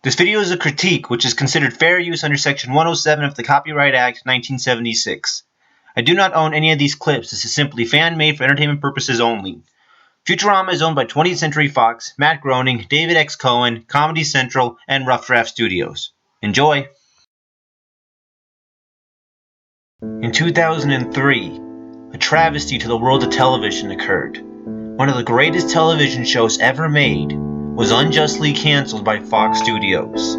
This video is a critique which is considered fair use under Section 107 of the Copyright Act 1976. I do not own any of these clips. This is simply fan-made for entertainment purposes only. Futurama is owned by 20th Century Fox, Matt Groening, David X. Cohen, Comedy Central, and Rough Draft Studios. Enjoy! In 2003, a travesty to the world of television occurred. One of the greatest television shows ever made was unjustly canceled by Fox Studios.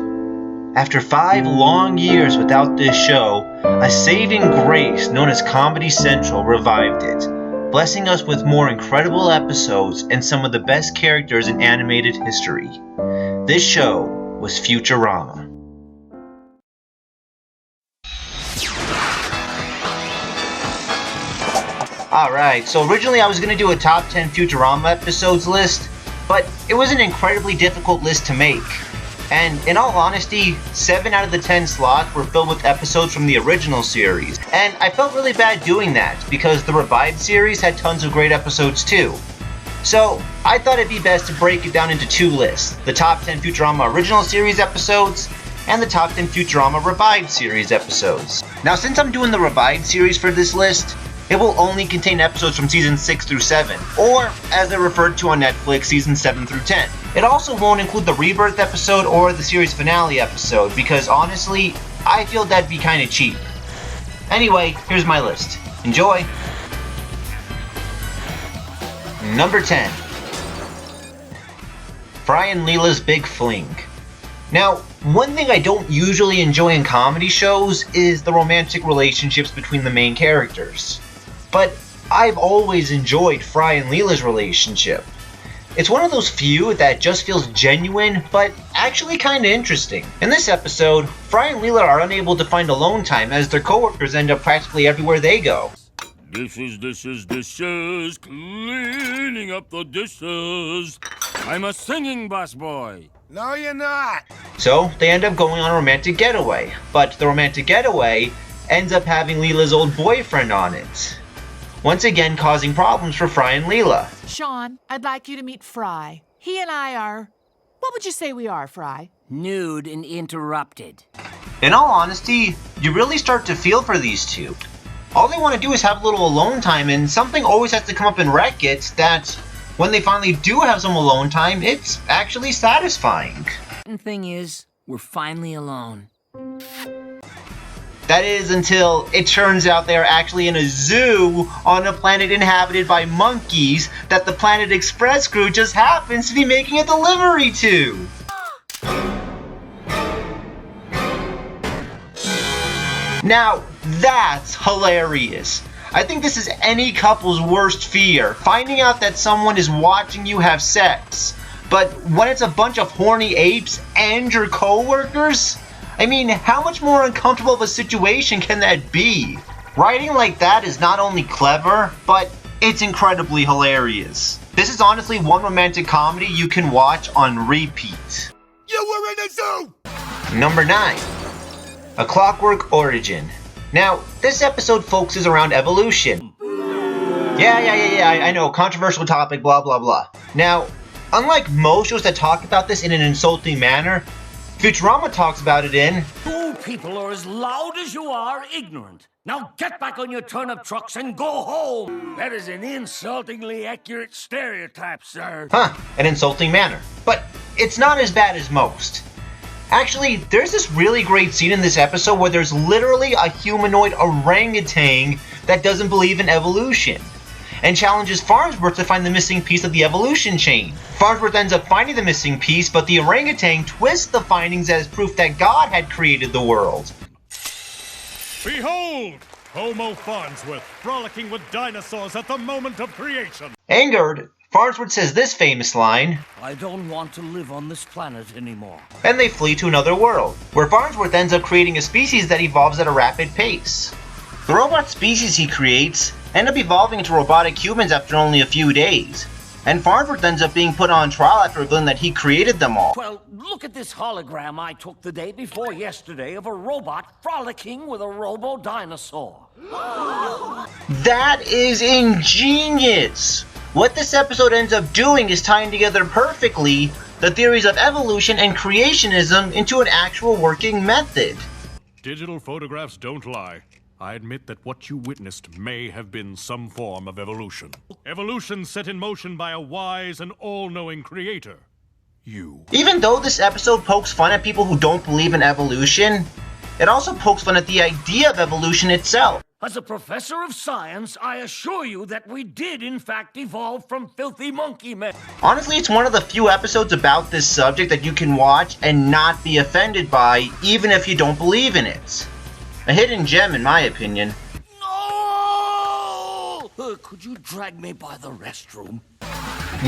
After 5 long years without this show, a saving grace known as Comedy Central revived it, blessing us with more incredible episodes and some of the best characters in animated history. This show was Futurama. Alright, so originally I was going to do a top 10 Futurama episodes list, but it was an incredibly difficult list to make. And in all honesty, 7 out of the 10 slots were filled with episodes from the original series. And I felt really bad doing that, because the revived series had tons of great episodes too. So I thought it'd be best to break it down into 2 lists, the top 10 Futurama original series episodes, and the top 10 Futurama revived series episodes. Now since I'm doing the revived series for this list, it will only contain episodes from season 6 through 7, or, as they're referred to on Netflix, season 7 through 10. It also won't include the Rebirth episode or the series finale episode, because honestly, I feel that'd be kinda cheap. Anyway, here's my list. Enjoy! Number 10. Fry and Leela's Big Fling. Now, one thing I don't usually enjoy in comedy shows is the romantic relationships between the main characters. But I've always enjoyed Fry and Leela's relationship. It's one of those few that just feels genuine, but actually kinda interesting. In this episode, Fry and Leela are unable to find alone time as their coworkers end up practically everywhere they go. Dishes, cleaning up the dishes. I'm a singing busboy. No, you're not. So, they end up going on a romantic getaway, but the romantic getaway ends up having Leela's old boyfriend on it, once again causing problems for Fry and Leela. Sean, I'd like you to meet Fry. He and I are... What would you say we are, Fry? Nude and interrupted. In all honesty, you really start to feel for these two. All they want to do is have a little alone time, and something always has to come up and wreck it that, when they finally do have some alone time, it's actually satisfying. The thing is, we're finally alone. That is until it turns out they're actually in a zoo on a planet inhabited by monkeys that the Planet Express crew just happens to be making a delivery to. Now, that's hilarious. I think this is any couple's worst fear, finding out that someone is watching you have sex. But when it's a bunch of horny apes and your co-workers? I mean, how much more uncomfortable of a situation can that be? Writing like that is not only clever, but it's incredibly hilarious. This is honestly one romantic comedy you can watch on repeat. You were in a zoo! Number 9. A Clockwork Origin. Now, this episode focuses around evolution. Yeah, I know, controversial topic, blah blah blah. Now, unlike most shows that talk about this in an insulting manner, Futurama talks about it in... You people are as loud as you are ignorant. Now get back on your turnip trucks and go home! That is an insultingly accurate stereotype, sir. An insulting manner. But it's not as bad as most. Actually, there's this really great scene in this episode where there's literally a humanoid orangutan that doesn't believe in evolution, and challenges Farnsworth to find the missing piece of the evolution chain. Farnsworth ends up finding the missing piece, but the orangutan twists the findings as proof that God had created the world. Behold! Homo Farnsworth frolicking with dinosaurs at the moment of creation. Angered, Farnsworth says this famous line, I don't want to live on this planet anymore. and they flee to another world, where Farnsworth ends up creating a species that evolves at a rapid pace. The robot species he creates end up evolving into robotic humans after only a few days, and Farnsworth ends up being put on trial after revealing that he created them all. Well, look at this hologram I took the day before yesterday of a robot frolicking with a robo-dinosaur. That is ingenious! What this episode ends up doing is tying together perfectly the the theories of evolution and creationism into an actual working method. Digital photographs don't lie. I admit that what you witnessed may have been some form of evolution. Evolution set in motion by a wise and all-knowing creator. You. Even though this episode pokes fun at people who don't believe in evolution, it also pokes fun at the idea of evolution itself. As a professor of science, I assure you that we did in fact evolve from filthy monkey men. Honestly, it's one of the few episodes about this subject that you can watch and not be offended by, even if you don't believe in it. A hidden gem, in my opinion. No! Could you drag me by the restroom?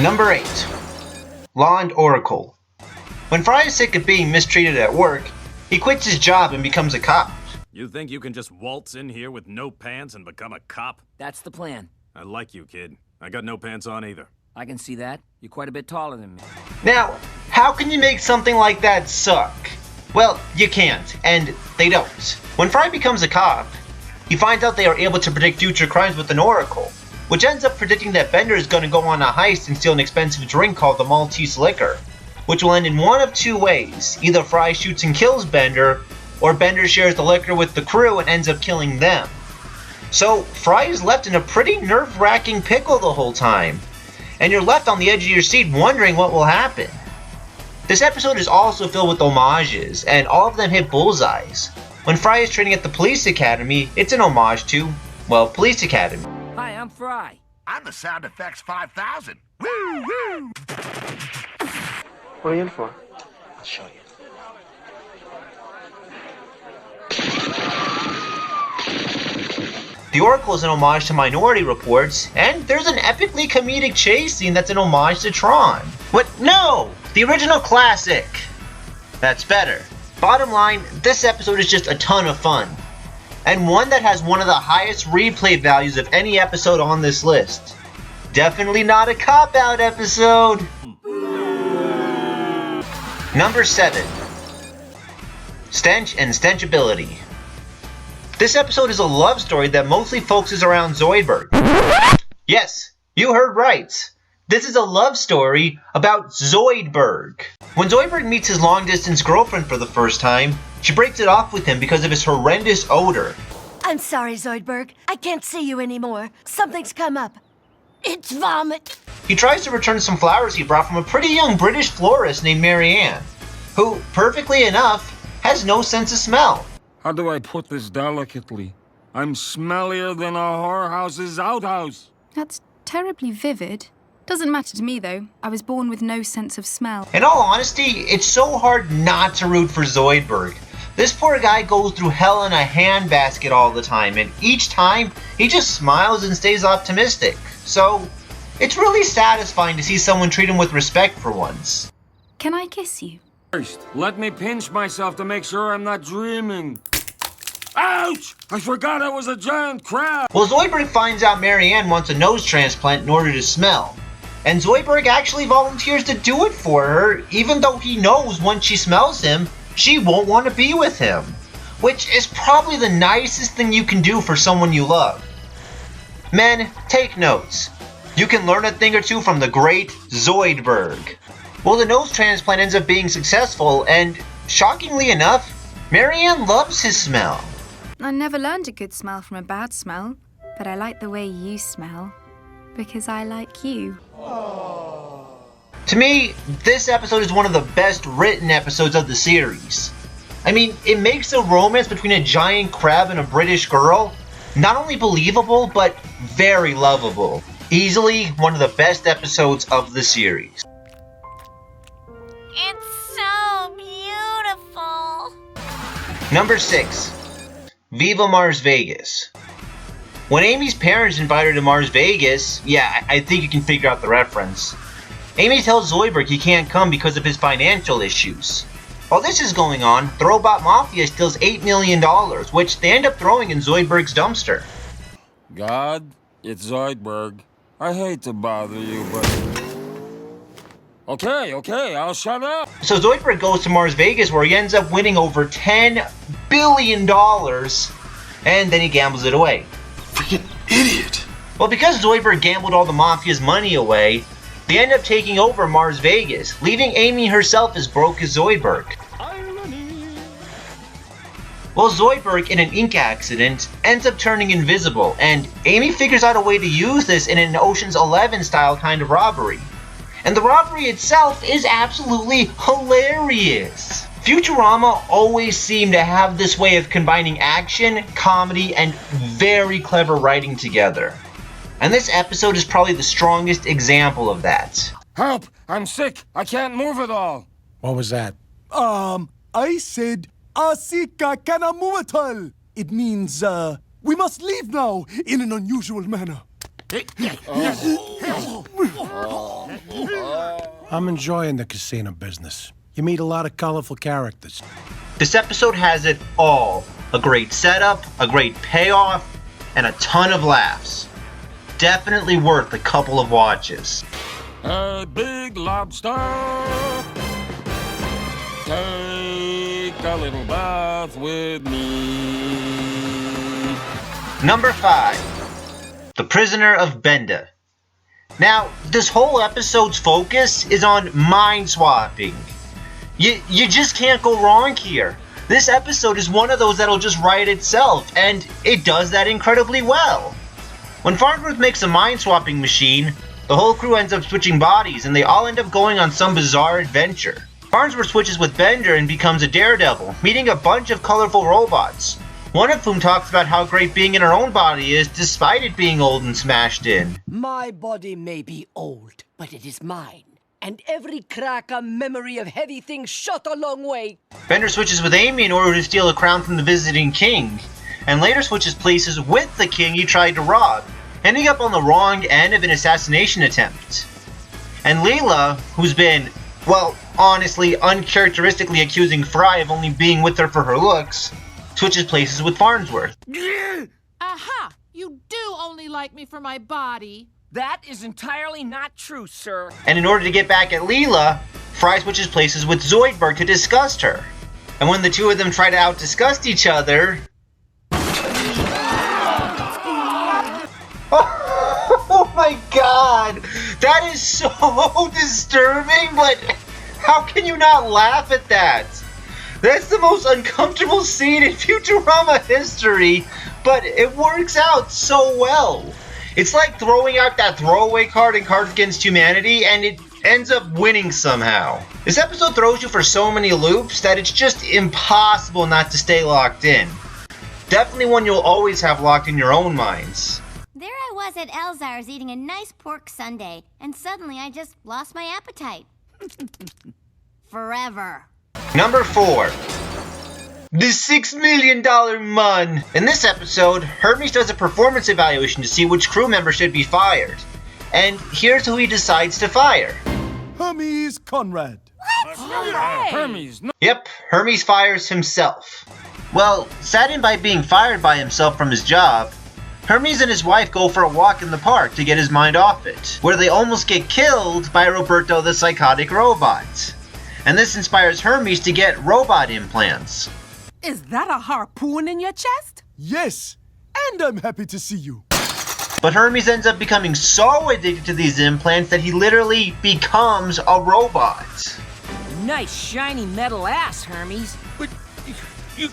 Number 8. Law and Oracle. When Fry is sick of being mistreated at work, he quits his job and becomes a cop. You think you can just waltz in here with no pants and become a cop? That's the plan. I like you, kid. I got no pants on either. I can see that. You're quite a bit taller than me. Now, how can you make something like that suck? Well, you can't, and they don't. When Fry becomes a cop, he finds out they are able to predict future crimes with an oracle, which ends up predicting that Bender is going to go on a heist and steal an expensive drink called the Maltese Liquor, which will end in one of two ways. Either Fry shoots and kills Bender, or Bender shares the liquor with the crew and ends up killing them. So, Fry is left in a pretty nerve-wracking pickle the whole time, and you're left on the edge of your seat wondering what will happen. This episode is also filled with homages, and all of them hit bullseyes. When Fry is training at the police academy, it's an homage to, well, Police Academy. Hi, I'm Fry. I'm the Sound Effects 5000. Woo, woo! What are you in for? I'll show you. The Oracle is an homage to Minority Reports, and there's an epically comedic chase scene that's an homage to Tron. What? No! The original classic! That's better. Bottom line, this episode is just a ton of fun, and one that has one of the highest replay values of any episode on this list. Definitely not a cop-out episode! Number 7. Stench and Stenchibility. This episode is a love story that mostly focuses around Zoidberg. Yes, you heard right. This is a love story about Zoidberg. When Zoidberg meets his long-distance girlfriend for the first time, she breaks it off with him because of his horrendous odor. I'm sorry, Zoidberg. I can't see you anymore. Something's come up. It's vomit. He tries to return some flowers he brought from a pretty young British florist named Marianne, who, perfectly enough, has no sense of smell. How do I put this delicately? I'm smellier than a whorehouse's outhouse. That's terribly vivid. Doesn't matter to me, though. I was born with no sense of smell. In all honesty, it's so hard not to root for Zoidberg. This poor guy goes through hell in a handbasket all the time, and each time, he just smiles and stays optimistic. So, it's really satisfying to see someone treat him with respect for once. Can I kiss you? First, let me pinch myself to make sure I'm not dreaming. Ouch! I forgot I was a giant crab! Well, Zoidberg finds out Marianne wants a nose transplant in order to smell. And Zoidberg actually volunteers to do it for her, even though he knows once she smells him, she won't want to be with him. Which is probably the nicest thing you can do for someone you love. Men, take notes. You can learn a thing or two from the great Zoidberg. Well, the nose transplant ends up being successful, and shockingly enough, Marianne loves his smell. I never learned a good smell from a bad smell, but I like the way you smell, because I like you. To me, this episode is one of the best written episodes of the series. I mean, it makes the romance between a giant crab and a British girl not only believable, but very lovable. Easily one of the best episodes of the series. It's so beautiful. Number 6. Viva Mars Vegas. When Amy's parents invite her to Mars Vegas, yeah, I think you can figure out the reference. Amy tells Zoidberg he can't come because of his financial issues. While this is going on, the Robot Mafia steals $8 million, which they end up throwing in Zoidberg's dumpster. God, it's Zoidberg. I hate to bother you, but... Okay, I'll shut up. So Zoidberg goes to Mars Vegas where he ends up winning over $10 billion, and then he gambles it away. Freaking idiot. Well, because Zoidberg gambled all the Mafia's money away, They end up taking over Mars Vegas, leaving Amy herself as broke as Zoidberg. Well, Zoidberg, in an ink accident, ends up turning invisible, and Amy figures out a way to use this in an Ocean's 11 style kind of robbery. And the robbery itself is absolutely hilarious. Futurama always seemed to have this way of combining action, comedy, and very clever writing together. And this episode is probably the strongest example of that. Help! I'm sick! I can't move at all! What was that? I said, Asika kana muatal. It means, we must leave now in an unusual manner. I'm enjoying the casino business. You meet a lot of colorful characters. This episode has it all. A great setup, a great payoff, and a ton of laughs. Definitely worth a couple of watches. A big lobster. Take a little bath with me. Number 5. The Prisoner of Benda. Now, this whole episode's focus is on mind swapping. You just can't go wrong here. This episode is one of those that'll just write itself, and it does that incredibly well. When Farnsworth makes a mind swapping machine, the whole crew ends up switching bodies, and they all end up going on some bizarre adventure. Farnsworth switches with Bender and becomes a daredevil, meeting a bunch of colorful robots, one of whom talks about how great being in her own body is despite it being old and smashed in. My body may be old, but it is mine. And every crack a memory of heavy things shot a long way. Bender switches with Amy in order to steal a crown from the visiting king, and later switches places with the king he tried to rob, ending up on the wrong end of an assassination attempt. And Leela, who's been, well, honestly, uncharacteristically accusing Fry of only being with her for her looks, switches places with Farnsworth. Aha! You do only like me for my body. That is entirely not true, sir. And in order to get back at Leela, Fry switches places with Zoidberg to disgust her. And when the two of them try to out-disgust each other... Oh my god! That is so disturbing, but how can you not laugh at that? That's the most uncomfortable scene in Futurama history, but it works out so well. It's like throwing out that throwaway card in Cards Against Humanity, and it ends up winning somehow. This episode throws you for so many loops that it's just impossible not to stay locked in. Definitely one you'll always have locked in your own minds. There I was at Elzar's eating a nice pork sundae, and suddenly I just lost my appetite. Forever. Number 4. The $6 Million Mon. In this episode, Hermes does a performance evaluation to see which crew member should be fired. And here's who he decides to fire. Hermes Conrad. What? Hermes, no. Yep, Hermes fires himself. Well, saddened by being fired by himself from his job, Hermes and his wife go for a walk in the park to get his mind off it, where they almost get killed by Roberto the psychotic robot. And this inspires Hermes to get robot implants. Is that a harpoon in your chest? Yes, and I'm happy to see you. But Hermes ends up becoming so addicted to these implants that he literally becomes a robot. Nice shiny metal ass, Hermes. But you...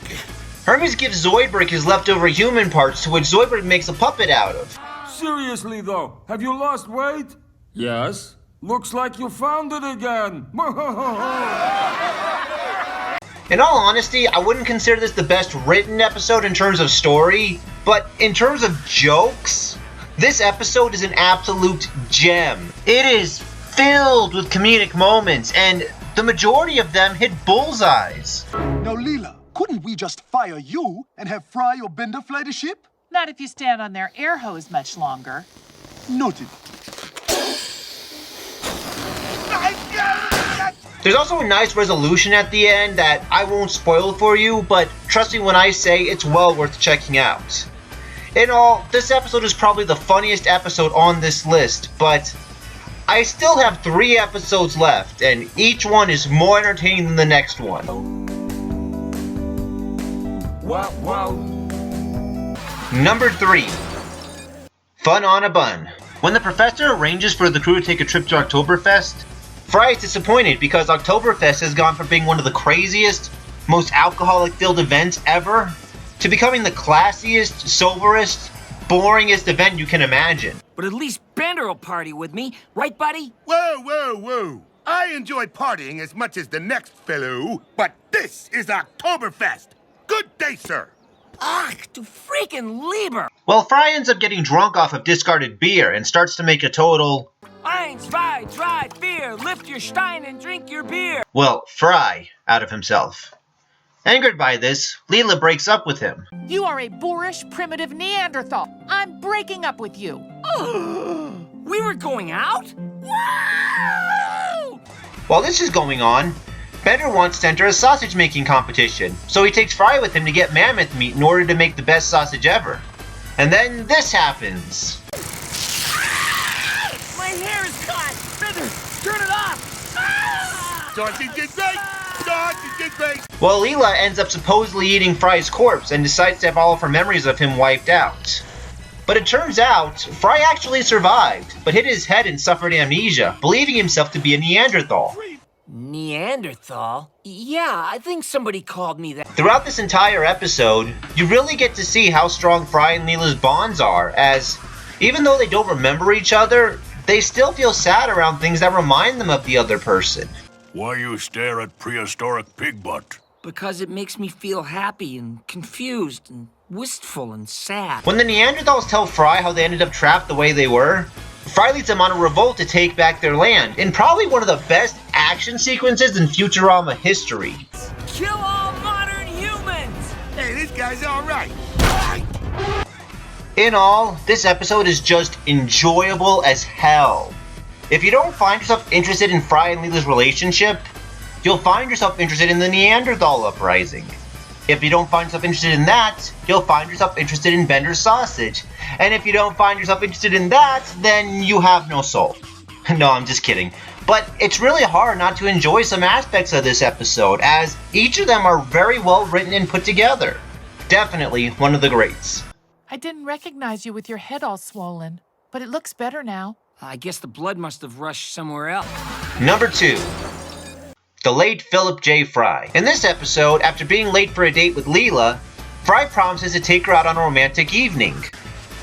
Hermes gives Zoidberg his leftover human parts, to which Zoidberg makes a puppet out of. Seriously though, have you lost weight? Yes. Looks like you found it again. In all honesty, I wouldn't consider this the best written episode in terms of story, but in terms of jokes, this episode is an absolute gem. It is filled with comedic moments, and the majority of them hit bullseyes. Now, Leela, couldn't we just fire you and have Fry or Bender fly the ship? Not if you stand on their air hose much longer. Noted. There's also a nice resolution at the end that I won't spoil for you, but trust me when I say it's well worth checking out. In all, this episode is probably the funniest episode on this list, but I still have 3 episodes left, and each one is more entertaining than the next one. Wow, wow. Number 3. Fun on a Bun. When the professor arranges for the crew to take a trip to Oktoberfest, Fry is disappointed because Oktoberfest has gone from being one of the craziest, most alcoholic-filled events ever to becoming the classiest, soberest, boringest event you can imagine. But at least Bender will party with me, right, buddy? Whoa, whoa, whoa. I enjoy partying as much as the next fellow, but this is Oktoberfest. Good day, sir. Ach, du freaking Lieber! Well, Fry ends up getting drunk off of discarded beer and starts to make a total... 1, 2, 3, 4, lift your stein and drink your beer! Well, Fry out of himself. Angered by this, Leela breaks up with him. You are a boorish, primitive Neanderthal. I'm breaking up with you. We were going out? Wow! While this is going on, Bender wants to enter a sausage-making competition, so he takes Fry with him to get mammoth meat in order to make the best sausage ever. And then this happens. My hair is caught! Bender, turn it off! Sausage is great! Sausage is great! Well, Leela ends up supposedly eating Fry's corpse and decides to have all of her memories of him wiped out. But it turns out, Fry actually survived, but hit his head and suffered amnesia, believing himself to be a Neanderthal. Neanderthal? Yeah, I think somebody called me that. Throughout this entire episode, you really get to see how strong Fry and Leela's bonds are, as even though they don't remember each other, they still feel sad around things that remind them of the other person. Why you stare at prehistoric pig butt? Because it makes me feel happy and confused and wistful and sad. When the Neanderthals tell Fry how they ended up trapped the way they were, Fry leads them on a revolt to take back their land, in probably one of the best action sequences in Futurama history. Kill all modern humans! Hey, this guy's alright. In all, this episode is just enjoyable as hell. If you don't find yourself interested in Fry and Leela's relationship, you'll find yourself interested in the Neanderthal uprising. If you don't find yourself interested in that, you'll find yourself interested in Bender's sausage. And if you don't find yourself interested in that, then you have no soul. No, I'm just kidding. But it's really hard not to enjoy some aspects of this episode, as each of them are very well written and put together. Definitely one of the greats. I didn't recognize you with your head all swollen, but it looks better now. I guess the blood must have rushed somewhere else. Number 2. The late Philip J. Fry. In this episode, after being late for a date with Leela, Fry promises to take her out on a romantic evening.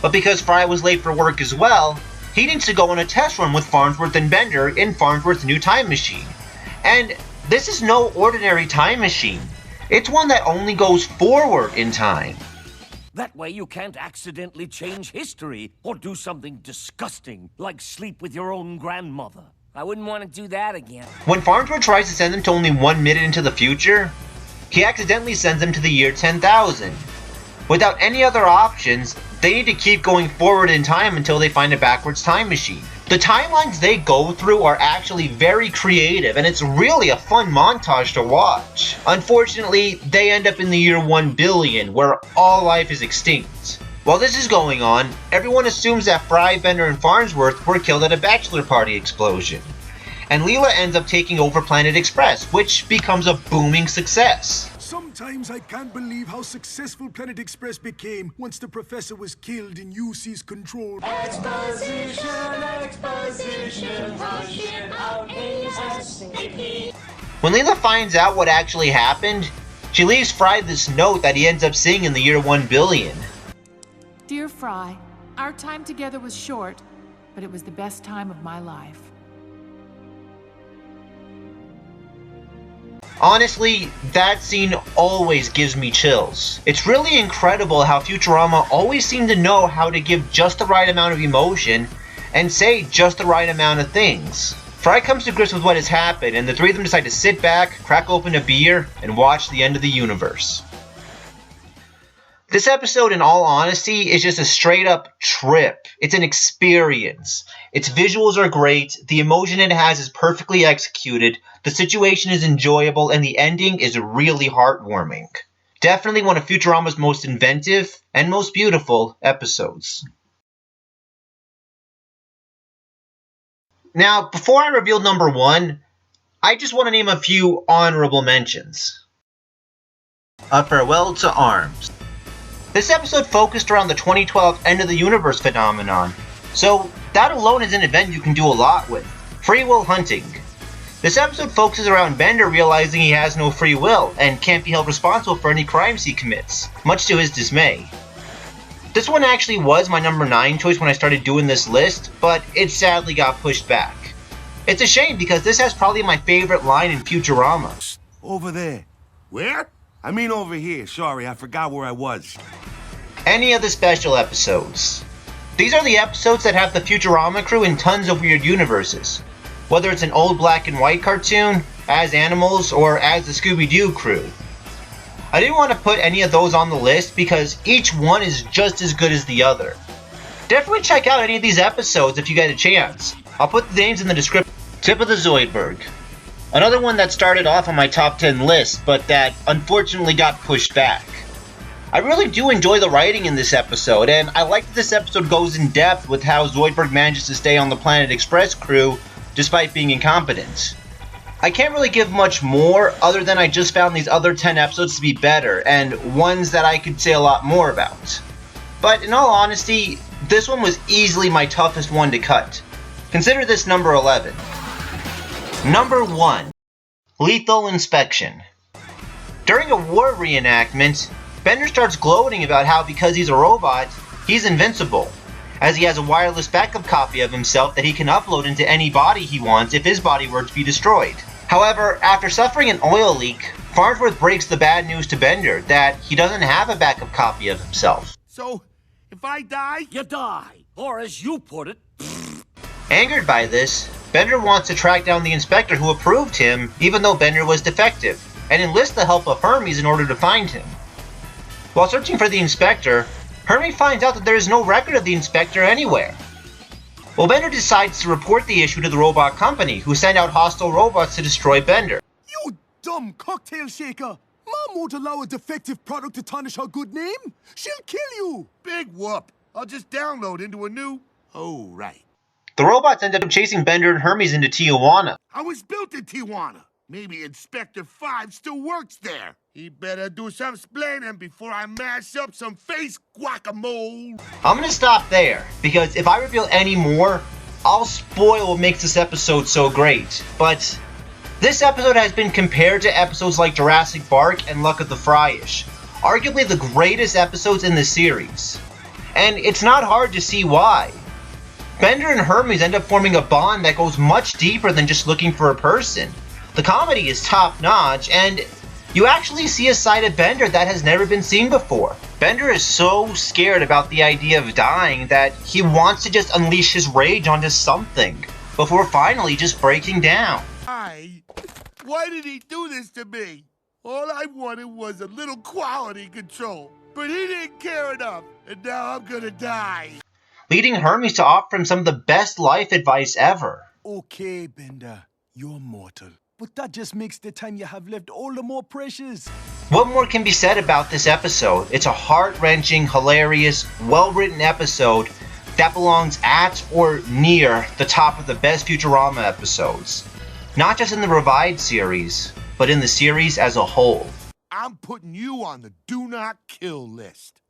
But because Fry was late for work as well, he needs to go on a test run with Farnsworth and Bender in Farnsworth's new time machine. And this is no ordinary time machine. It's one that only goes forward in time. That way you can't accidentally change history or do something disgusting like sleep with your own grandmother. I wouldn't want to do that again. When Farnsworth tries to send them to only 1 minute into the future, he accidentally sends them to the year 10,000. Without any other options, they need to keep going forward in time until they find a backwards time machine. The timelines they go through are actually very creative, and it's really a fun montage to watch. Unfortunately, they end up in the year 1 billion, where all life is extinct. While this is going on, everyone assumes that Fry, Bender, and Farnsworth were killed at a bachelor party explosion. And Leela ends up taking over Planet Express, which becomes a booming success. Sometimes I can't believe how successful Planet Express became once the professor was killed in UC's control. Exposition, Russian out ASAP. When Leela finds out what actually happened, she leaves Fry this note that he ends up seeing in the year 1 billion. Dear Fry, our time together was short, but it was the best time of my life. Honestly, that scene always gives me chills. It's really incredible how Futurama always seemed to know how to give just the right amount of emotion and say just the right amount of things. Fry comes to grips with what has happened, and the three of them decide to sit back, crack open a beer, and watch the end of the universe. This episode, in all honesty, is just a straight-up trip. It's an experience. Its visuals are great, the emotion it has is perfectly executed, the situation is enjoyable, and the ending is really heartwarming. Definitely one of Futurama's most inventive and most beautiful episodes. Now, before I reveal number 1, I just want to name a few honorable mentions. A Farewell to Arms. This episode focused around the 2012 end of the universe phenomenon, so That alone is an event you can do a lot with. Free will hunting. This episode focuses around Bender realizing he has no free will and can't be held responsible for any crimes he commits, much to his dismay. This one actually was my number 9 choice when I started doing this list, but it sadly got pushed back. It's a shame because this has probably my favorite line in Futurama. Over there. Where? I mean over here. Sorry, I forgot where I was. Any of the special episodes. These are the episodes that have the Futurama crew in tons of weird universes. Whether it's an old black and white cartoon, as animals, or as the Scooby-Doo crew. I didn't want to put any of those on the list because each one is just as good as the other. Definitely check out any of these episodes if you get a chance. I'll put the names in the description. Tip of the Zoidberg. Another one that started off on my top 10 list, but that unfortunately got pushed back. I really do enjoy the writing in this episode, and I like that this episode goes in depth with how Zoidberg manages to stay on the Planet Express crew despite being incompetent. I can't really give much more other than I just found these other 10 episodes to be better, and ones that I could say a lot more about. But in all honesty, this one was easily my toughest one to cut. Consider this number 11. Number 1. Lethal Inspection. During a war reenactment, Bender starts gloating about how because he's a robot, he's invincible, as he has a wireless backup copy of himself that he can upload into any body he wants if his body were to be destroyed. However, after suffering an oil leak, Farnsworth breaks the bad news to Bender that he doesn't have a backup copy of himself. So, if I die? You die. Or as you put it... Angered by this, Bender wants to track down the inspector who approved him even though Bender was defective, and enlist the help of Hermes in order to find him. While searching for the inspector, Hermes finds out that there is no record of the inspector anywhere. Well, Bender decides to report the issue to the robot company, who send out hostile robots to destroy Bender. You dumb cocktail shaker! Mom won't allow a defective product to tarnish her good name. She'll kill you. Big whoop. I'll just download into a new... Oh, right. The robots end up chasing Bender and Hermes into Tijuana. I was built in Tijuana. Maybe Inspector 5 still works there. He better do some splaining before I mash up some face guacamole. I'm gonna stop there, because if I reveal any more, I'll spoil what makes this episode so great. But this episode has been compared to episodes like Jurassic Park and Luck of the Fryish, arguably the greatest episodes in the series. And it's not hard to see why. Bender and Hermes end up forming a bond that goes much deeper than just looking for a person. The comedy is top-notch, and you actually see a side of Bender that has never been seen before. Bender is so scared about the idea of dying that he wants to just unleash his rage onto something, before finally just breaking down. Why did he do this to me? All I wanted was a little quality control, but he didn't care enough, and now I'm gonna die. Leading Hermes to offer him some of the best life advice ever. Okay, Bender, you're mortal. But that just makes the time you have left all the more precious. What more can be said about this episode? It's a heart-wrenching, hilarious, well-written episode that belongs at or near the top of the best Futurama episodes. Not just in the Revived series, but in the series as a whole. I'm putting you on the do not kill list.